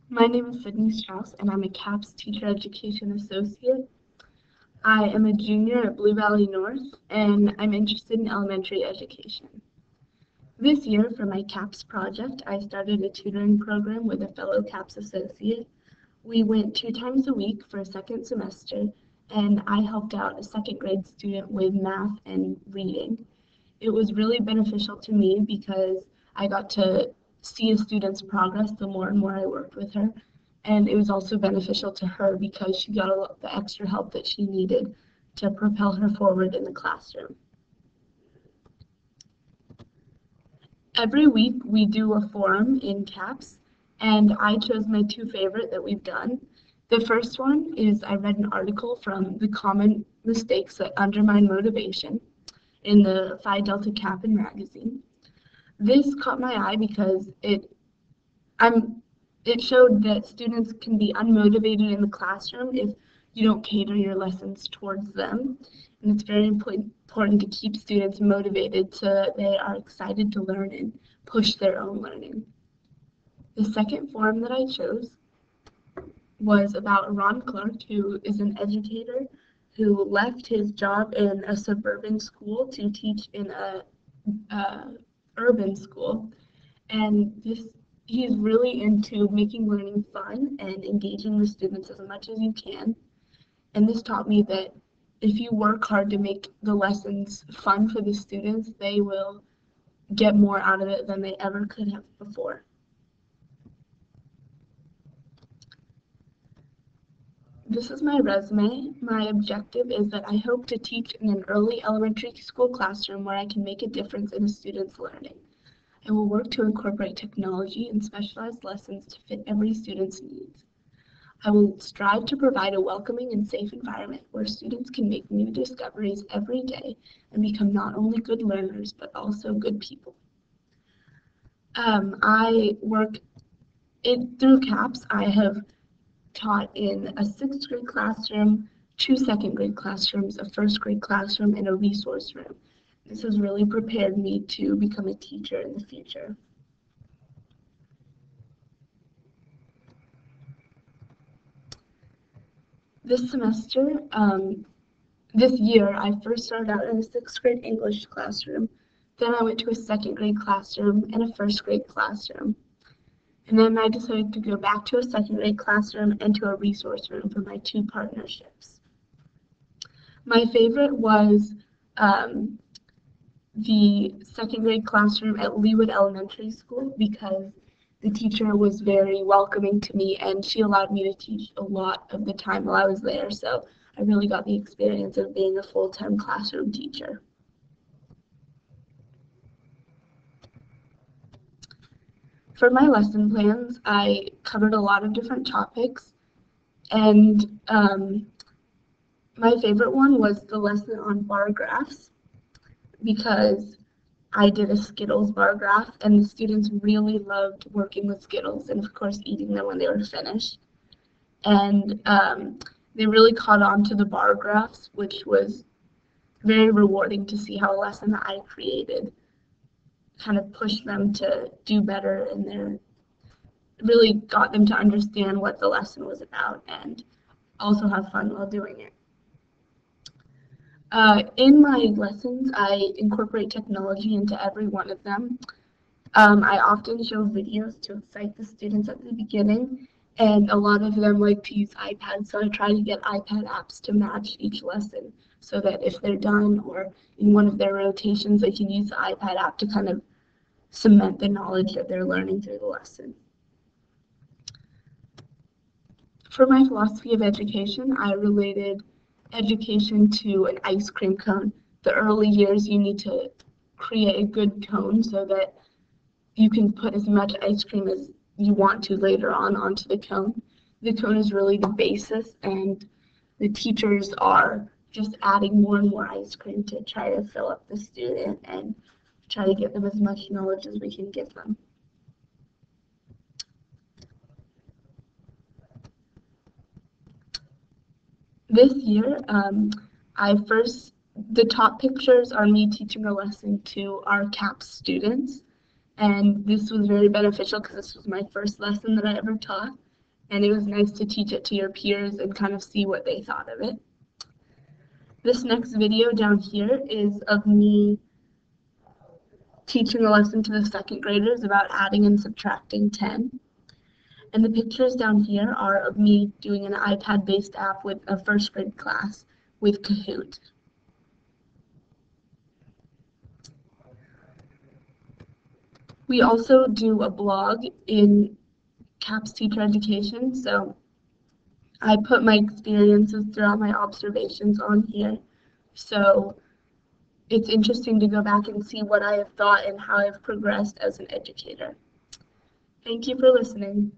My name is Sydney Strauss, and I'm a CAPS Teacher Education Associate. I am a junior at Blue Valley North, and I'm interested in elementary education. This year, for my CAPS project, I started a tutoring program with a fellow CAPS associate. We went 2 times a week for a second semester, and I helped out a second grade student with math and reading. It was really beneficial to me because I got to see a student's progress the more and more I worked with her. And it was also beneficial to her because she got the extra help that she needed to propel her forward in the classroom. Every week we do a forum in CAPS, and I chose my two favorite that we've done. The first one is I read an article from The Common Mistakes That Undermine Motivation in the Phi Delta Kappan magazine. This caught my eye because it showed that students can be unmotivated in the classroom if you don't cater your lessons towards them. And it's very important to keep students motivated so that they are excited to learn and push their own learning. The second forum that I chose was about Ron Clark, who is an educator who left his job in a suburban school to teach in a urban school. And he's really into making learning fun and engaging the students as much as you can. And this taught me that if you work hard to make the lessons fun for the students, they will get more out of it than they ever could have before. This is my resume. My objective is that I hope to teach in an early elementary school classroom where I can make a difference in a student's learning. I will work to incorporate technology and specialized lessons to fit every student's needs. I will strive to provide a welcoming and safe environment where students can make new discoveries every day and become not only good learners, but also good people. I work through CAPS. I have taught in a 6th grade classroom, 2 second grade classrooms, a 1st grade classroom, and a resource room. This has really prepared me to become a teacher in the future. This semester, this year, I first started out in a 6th grade English classroom. Then I went to a 2nd grade classroom and a 1st grade classroom. And then I decided to go back to a 2nd grade classroom and to a resource room for my 2 partnerships. My favorite was the 2nd grade classroom at Leawood Elementary School because the teacher was very welcoming to me and she allowed me to teach a lot of the time while I was there. So I really got the experience of being a full-time classroom teacher. For my lesson plans, I covered a lot of different topics, and my favorite one was the lesson on bar graphs because I did a Skittles bar graph, and the students really loved working with Skittles and, of course, eating them when they were finished. And they really caught on to the bar graphs, which was very rewarding to see how a lesson that I created kind of pushed them to do better in their, really got them to understand what the lesson was about and also have fun while doing it. In my lessons, I incorporate technology into every one of them. I often show videos to excite the students at the beginning, and a lot of them like to use iPads, so I try to get iPad apps to match each lesson so that if they're done or in one of their rotations, they can use the iPad app to kind of cement the knowledge that they're learning through the lesson. For my philosophy of education, I related education to an ice cream cone. The early years, you need to create a good cone so that you can put as much ice cream as you want to later on onto the cone. The cone is really the basis, and the teachers are just adding more and more ice cream to try to fill up the student and try to give them as much knowledge as we can give them. This year, the top pictures are me teaching a lesson to our CAPS students, and this was very beneficial because this was my first lesson that I ever taught, and it was nice to teach it to your peers and kind of see what they thought of it. This next video down here is of me teaching a lesson to the second graders about adding and subtracting 10. And the pictures down here are of me doing an iPad-based app with a first grade class with Kahoot. We also do a blog in CAPS Teacher Education, so I put my experiences throughout my observations on here. So it's interesting to go back and see what I have thought and how I've progressed as an educator. Thank you for listening.